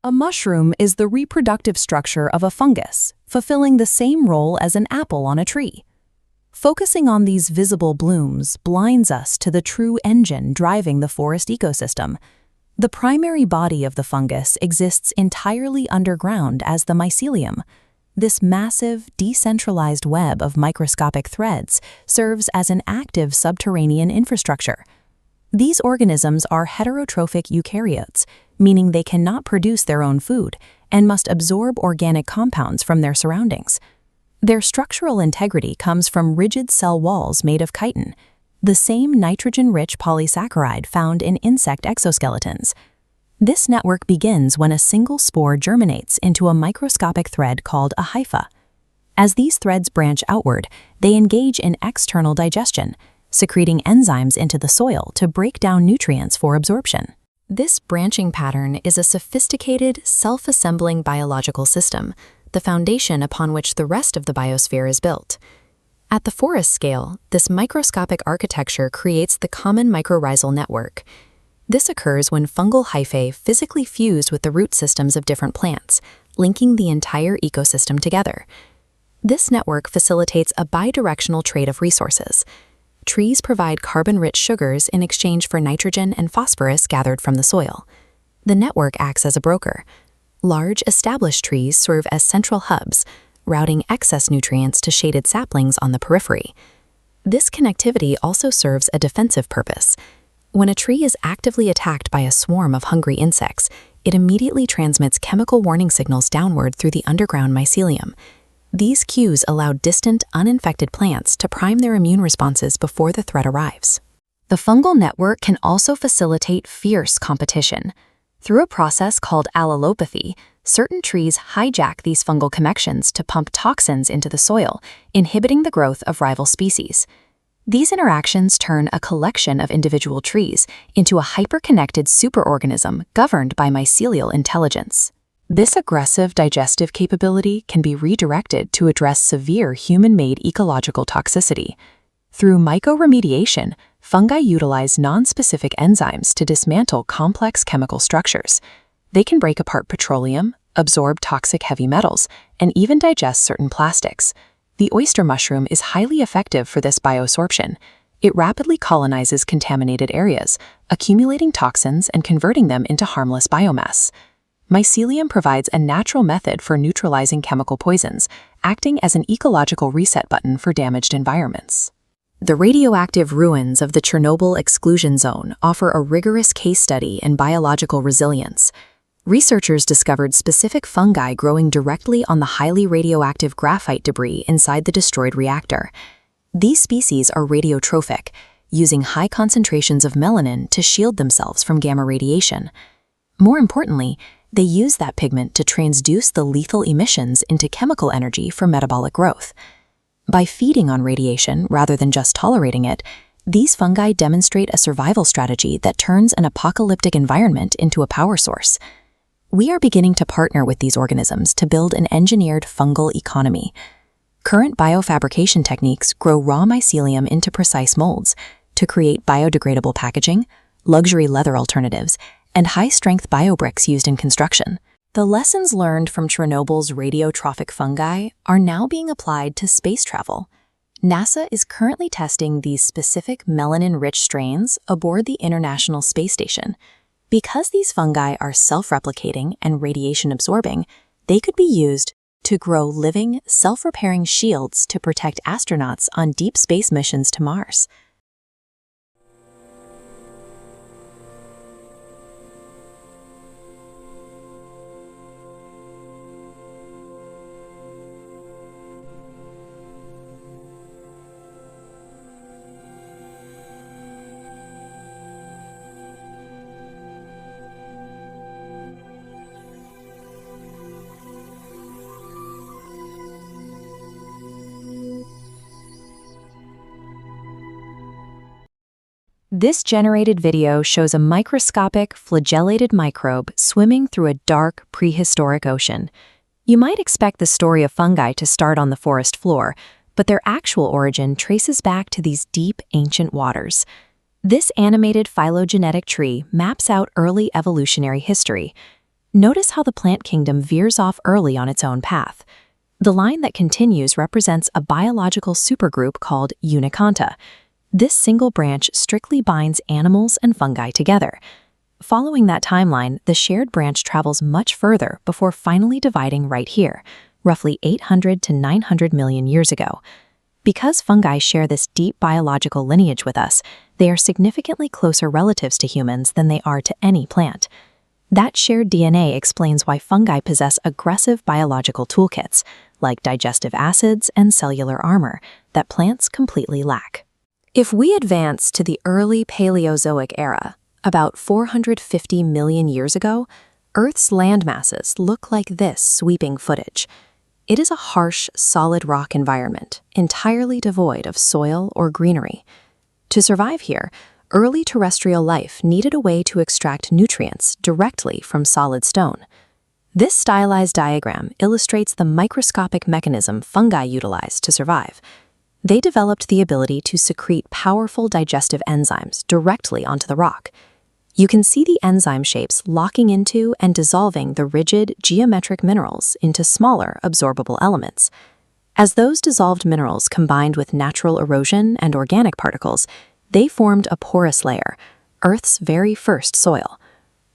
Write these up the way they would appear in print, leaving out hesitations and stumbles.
A mushroom is the reproductive structure of a fungus, fulfilling the same role as an apple on a tree. Focusing on these visible blooms blinds us to the true engine driving the forest ecosystem. The primary body of the fungus exists entirely underground as the mycelium. This massive, decentralized web of microscopic threads serves as an active subterranean infrastructure. These organisms are heterotrophic eukaryotes, meaning they cannot produce their own food and must absorb organic compounds from their surroundings. Their structural integrity comes from rigid cell walls made of chitin, the same nitrogen-rich polysaccharide found in insect exoskeletons. This network begins when a single spore germinates into a microscopic thread called a hypha. As these threads branch outward, they engage in external digestion, secreting enzymes into the soil to break down nutrients for absorption. This branching pattern is a sophisticated, self-assembling biological system, the foundation upon which the rest of the biosphere is built. At the forest scale, this microscopic architecture creates the common mycorrhizal network. This occurs when fungal hyphae physically fuse with the root systems of different plants, linking the entire ecosystem together. This network facilitates a bidirectional trade of resources. Trees provide carbon-rich sugars in exchange for nitrogen and phosphorus gathered from the soil. The network acts as a broker. Large, established trees serve as central hubs, routing excess nutrients to shaded saplings on the periphery. This connectivity also serves a defensive purpose. When a tree is actively attacked by a swarm of hungry insects, it immediately transmits chemical warning signals downward through the underground mycelium. These cues allow distant, uninfected plants to prime their immune responses before the threat arrives. The fungal network can also facilitate fierce competition. Through a process called allelopathy, certain trees hijack these fungal connections to pump toxins into the soil, inhibiting the growth of rival species. These interactions turn a collection of individual trees into a hyper-connected superorganism governed by mycelial intelligence. This aggressive digestive capability can be redirected to address severe human-made ecological toxicity. Through mycoremediation, fungi utilize non-specific enzymes to dismantle complex chemical structures. They can break apart petroleum, absorb toxic heavy metals, and even digest certain plastics. The oyster mushroom is highly effective for this bioabsorption. It rapidly colonizes contaminated areas, accumulating toxins and converting them into harmless biomass. Mycelium provides a natural method for neutralizing chemical poisons, acting as an ecological reset button for damaged environments. The radioactive ruins of the Chernobyl exclusion zone offer a rigorous case study in biological resilience. Researchers discovered specific fungi growing directly on the highly radioactive graphite debris inside the destroyed reactor. These species are radiotrophic, using high concentrations of melanin to shield themselves from gamma radiation. More importantly, they use that pigment to transduce the lethal emissions into chemical energy for metabolic growth. By feeding on radiation rather than just tolerating it, these fungi demonstrate a survival strategy that turns an apocalyptic environment into a power source. We are beginning to partner with these organisms to build an engineered fungal economy. Current biofabrication techniques grow raw mycelium into precise molds to create biodegradable packaging, luxury leather alternatives, and high-strength biobricks used in construction. The lessons learned from Chernobyl's radiotrophic fungi are now being applied to space travel. NASA is currently testing these specific melanin-rich strains aboard the International Space Station. Because these fungi are self-replicating and radiation-absorbing, they could be used to grow living, self-repairing shields to protect astronauts on deep space missions to Mars. This generated video shows a microscopic, flagellated microbe swimming through a dark, prehistoric ocean. You might expect the story of fungi to start on the forest floor, but their actual origin traces back to these deep, ancient waters. This animated phylogenetic tree maps out early evolutionary history. Notice how the plant kingdom veers off early on its own path. The line that continues represents a biological supergroup called Uniconta. This single branch strictly binds animals and fungi together. Following that timeline, the shared branch travels much further before finally dividing right here, roughly 800 to 900 million years ago. Because fungi share this deep biological lineage with us, they are significantly closer relatives to humans than they are to any plant. That shared DNA explains why fungi possess aggressive biological toolkits, like digestive acids and cellular armor, that plants completely lack. If we advance to the early Paleozoic era, about 450 million years ago, Earth's landmasses look like this sweeping footage. It is a harsh, solid rock environment, entirely devoid of soil or greenery. To survive here, early terrestrial life needed a way to extract nutrients directly from solid stone. This stylized diagram illustrates the microscopic mechanism fungi utilize to survive. They developed the ability to secrete powerful digestive enzymes directly onto the rock. You can see the enzyme shapes locking into and dissolving the rigid, geometric minerals into smaller, absorbable elements. As those dissolved minerals combined with natural erosion and organic particles, they formed a porous layer, Earth's very first soil.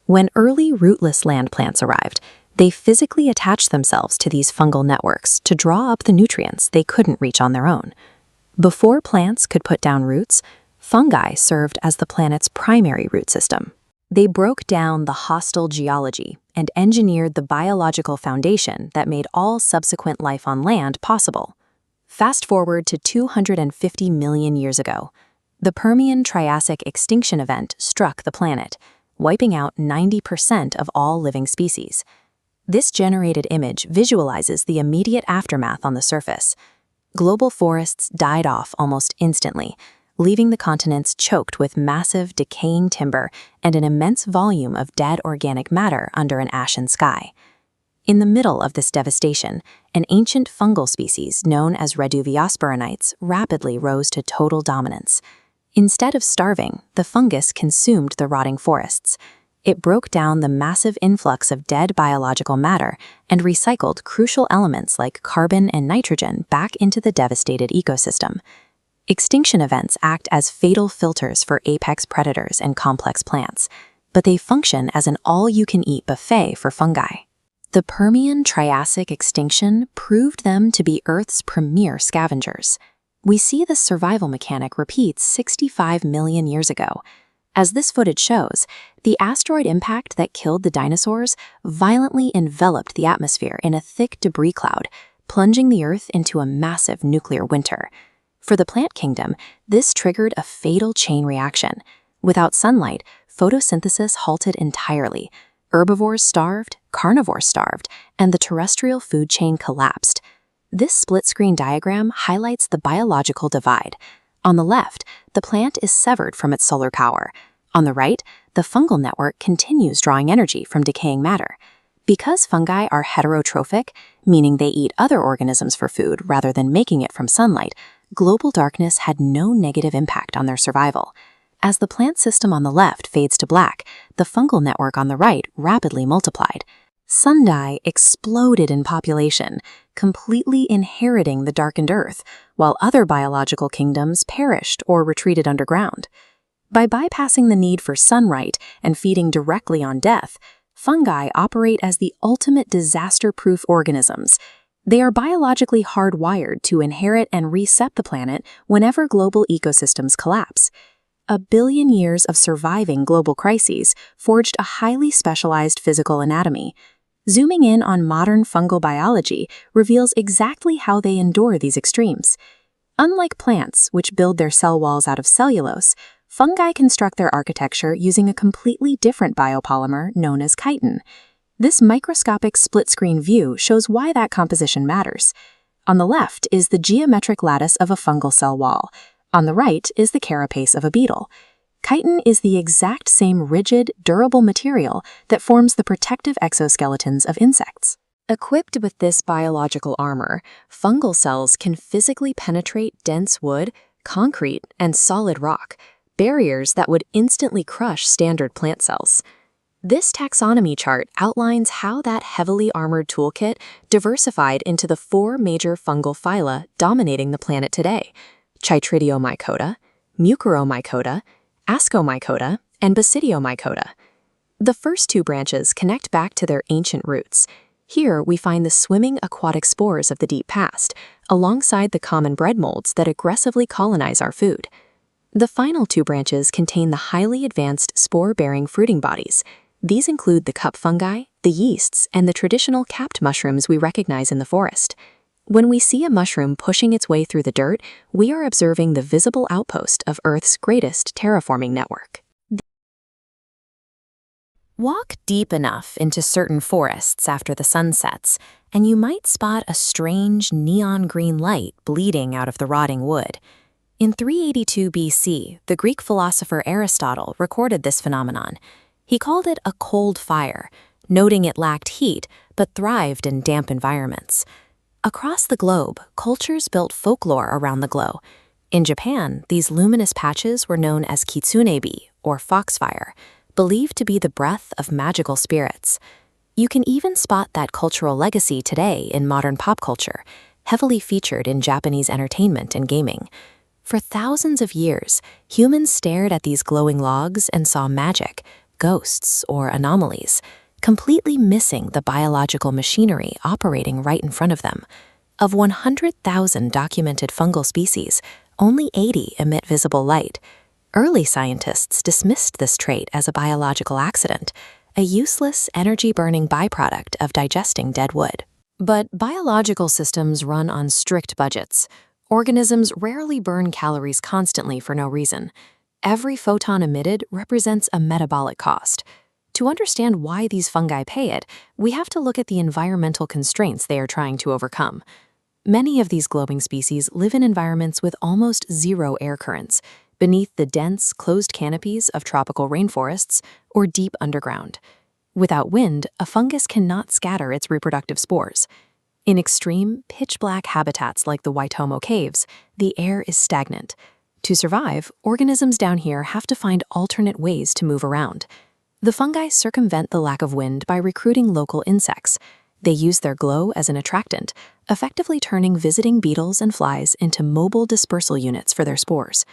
When early rootless land plants arrived, they physically attached themselves to these fungal networks to draw up the nutrients they couldn't reach on their own. Before plants could put down roots, fungi served as the planet's primary root system. They broke down the hostile geology and engineered the biological foundation that made all subsequent life on land possible. Fast forward to 250 million years ago. The Permian-Triassic extinction event struck the planet, wiping out 90% of all living species. This generated image visualizes the immediate aftermath on the surface. Global forests died off almost instantly, leaving the continents choked with massive, decaying timber and an immense volume of dead organic matter under an ashen sky. In the middle of this devastation, an ancient fungal species known as Reduviosporanites rapidly rose to total dominance. Instead of starving, the fungus consumed the rotting forests. It broke down the massive influx of dead biological matter and recycled crucial elements like carbon and nitrogen back into the devastated ecosystem. Extinction events act as fatal filters for apex predators and complex plants, but they function as an all-you-can-eat buffet for fungi. The Permian-Triassic extinction proved them to be Earth's premier scavengers. We see this survival mechanic repeats 65 million years ago. As this footage shows, the asteroid impact that killed the dinosaurs violently enveloped the atmosphere in a thick debris cloud, plunging the Earth into a massive nuclear winter. For the plant kingdom, this triggered a fatal chain reaction. Without sunlight, photosynthesis halted entirely. Herbivores starved, carnivores starved, and the terrestrial food chain collapsed. This split-screen diagram highlights the biological divide. On the left, the plant is severed from its solar power. On the right, the fungal network continues drawing energy from decaying matter. Because fungi are heterotrophic, meaning they eat other organisms for food rather than making it from sunlight, global darkness had no negative impact on their survival. As the plant system on the left fades to black, the fungal network on the right rapidly multiplied. Fungi exploded in population, completely inheriting the darkened Earth, while other biological kingdoms perished or retreated underground. By bypassing the need for sunlight and feeding directly on death, fungi operate as the ultimate disaster-proof organisms. They are biologically hardwired to inherit and reset the planet whenever global ecosystems collapse. 1 billion years of surviving global crises forged a highly specialized physical anatomy. Zooming in on modern fungal biology reveals exactly how they endure these extremes. Unlike plants, which build their cell walls out of cellulose, fungi construct their architecture using a completely different biopolymer known as chitin. This microscopic split-screen view shows why that composition matters. On the left is the geometric lattice of a fungal cell wall. On the right is the carapace of a beetle. Chitin is the exact same rigid, durable material that forms the protective exoskeletons of insects. Equipped with this biological armor, fungal cells can physically penetrate dense wood, concrete, and solid rock, barriers that would instantly crush standard plant cells. This taxonomy chart outlines how that heavily armored toolkit diversified into the 4 major fungal phyla dominating the planet today: Chytridiomycota, Mucoromycota, Ascomycota, and Basidiomycota. The first 2 branches connect back to their ancient roots. Here we find the swimming aquatic spores of the deep past, alongside the common bread molds that aggressively colonize our food. The final 2 branches contain the highly advanced spore-bearing fruiting bodies. These include the cup fungi, the yeasts, and the traditional capped mushrooms we recognize in the forest. When we see a mushroom pushing its way through the dirt, we are observing the visible outpost of Earth's greatest terraforming network. Walk deep enough into certain forests after the sun sets, and you might spot a strange neon green light bleeding out of the rotting wood. In 382 BC, the Greek philosopher Aristotle recorded this phenomenon. He called it a cold fire, noting it lacked heat but thrived in damp environments. Across the globe, cultures built folklore around the glow. In Japan, these luminous patches were known as kitsunebi, or foxfire, believed to be the breath of magical spirits. You can even spot that cultural legacy today in modern pop culture, heavily featured in Japanese entertainment and gaming. For thousands of years, humans stared at these glowing logs and saw magic, ghosts, or anomalies, completely missing the biological machinery operating right in front of them. Of 100,000 documented fungal species, only 80 emit visible light. Early scientists dismissed this trait as a biological accident, a useless, energy-burning byproduct of digesting dead wood. But biological systems run on strict budgets. Organisms rarely burn calories constantly for no reason. Every photon emitted represents a metabolic cost. To understand why these fungi pay it, we have to look at the environmental constraints they are trying to overcome. Many of these glowing species live in environments with almost zero air currents, beneath the dense, closed canopies of tropical rainforests or deep underground. Without wind, a fungus cannot scatter its reproductive spores. In extreme, pitch-black habitats like the Waitomo Caves, the air is stagnant. To survive, organisms down here have to find alternate ways to move around. The fungi circumvent the lack of wind by recruiting local insects. They use their glow as an attractant, effectively turning visiting beetles and flies into mobile dispersal units for their spores.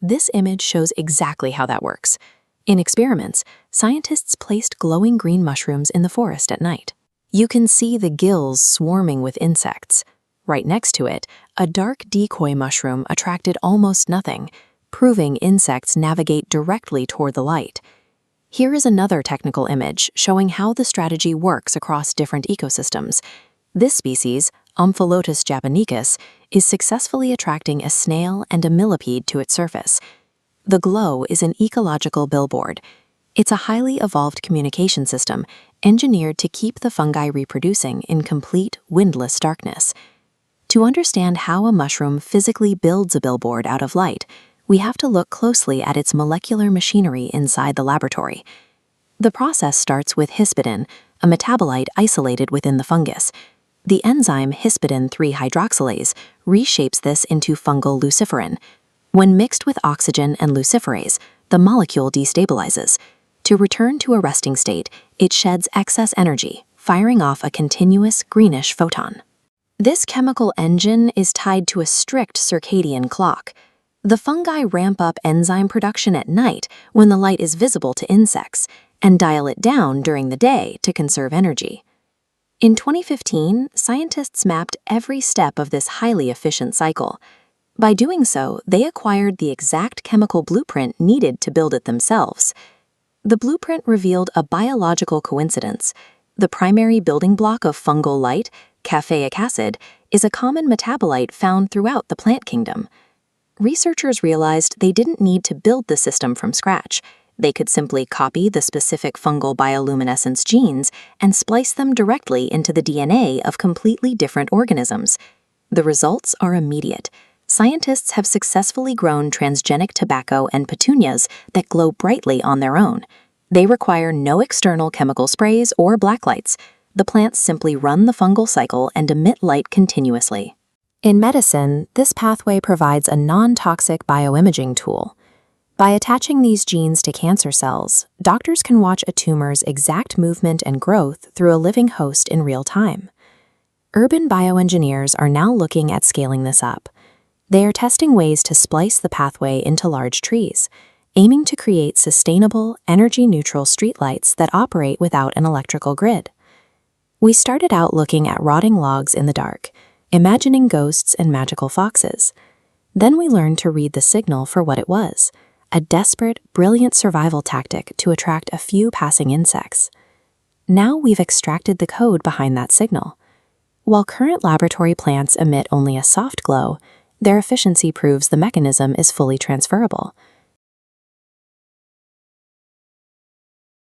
This image shows exactly how that works. In experiments, scientists placed glowing green mushrooms in the forest at night. You can see the gills swarming with insects. Right next to it, a dark decoy mushroom attracted almost nothing, proving insects navigate directly toward the light. Here is another technical image showing how the strategy works across different ecosystems. This species, Omphallotus japonicus, is successfully attracting a snail and a millipede to its surface. The glow is an ecological billboard. It's a highly evolved communication system engineered to keep the fungi reproducing in complete, windless darkness. To understand how a mushroom physically builds a billboard out of light, we have to look closely at its molecular machinery inside the laboratory. The process starts with hispidin, a metabolite isolated within the fungus. The enzyme hispidin 3-hydroxylase reshapes this into fungal luciferin. When mixed with oxygen and luciferase, the molecule destabilizes. To return to a resting state, it sheds excess energy, firing off a continuous greenish photon. This chemical engine is tied to a strict circadian clock. The fungi ramp up enzyme production at night when the light is visible to insects, and dial it down during the day to conserve energy. In 2015, scientists mapped every step of this highly efficient cycle. By doing so, they acquired the exact chemical blueprint needed to build it themselves. The blueprint revealed a biological coincidence. The primary building block of fungal light, caffeic acid, is a common metabolite found throughout the plant kingdom. Researchers realized they didn't need to build the system from scratch. They could simply copy the specific fungal bioluminescence genes and splice them directly into the DNA of completely different organisms. The results are immediate. Scientists have successfully grown transgenic tobacco and petunias that glow brightly on their own. They require no external chemical sprays or blacklights. The plants simply run the fungal cycle and emit light continuously. In medicine, this pathway provides a non-toxic bioimaging tool. By attaching these genes to cancer cells, doctors can watch a tumor's exact movement and growth through a living host in real time. Urban bioengineers are now looking at scaling this up. They are testing ways to splice the pathway into large trees, aiming to create sustainable, energy-neutral streetlights that operate without an electrical grid. We started out looking at rotting logs in the dark, imagining ghosts and magical foxes. Then we learned to read the signal for what it was, a desperate, brilliant survival tactic to attract a few passing insects. Now we've extracted the code behind that signal. While current laboratory plants emit only a soft glow, their efficiency proves the mechanism is fully transferable.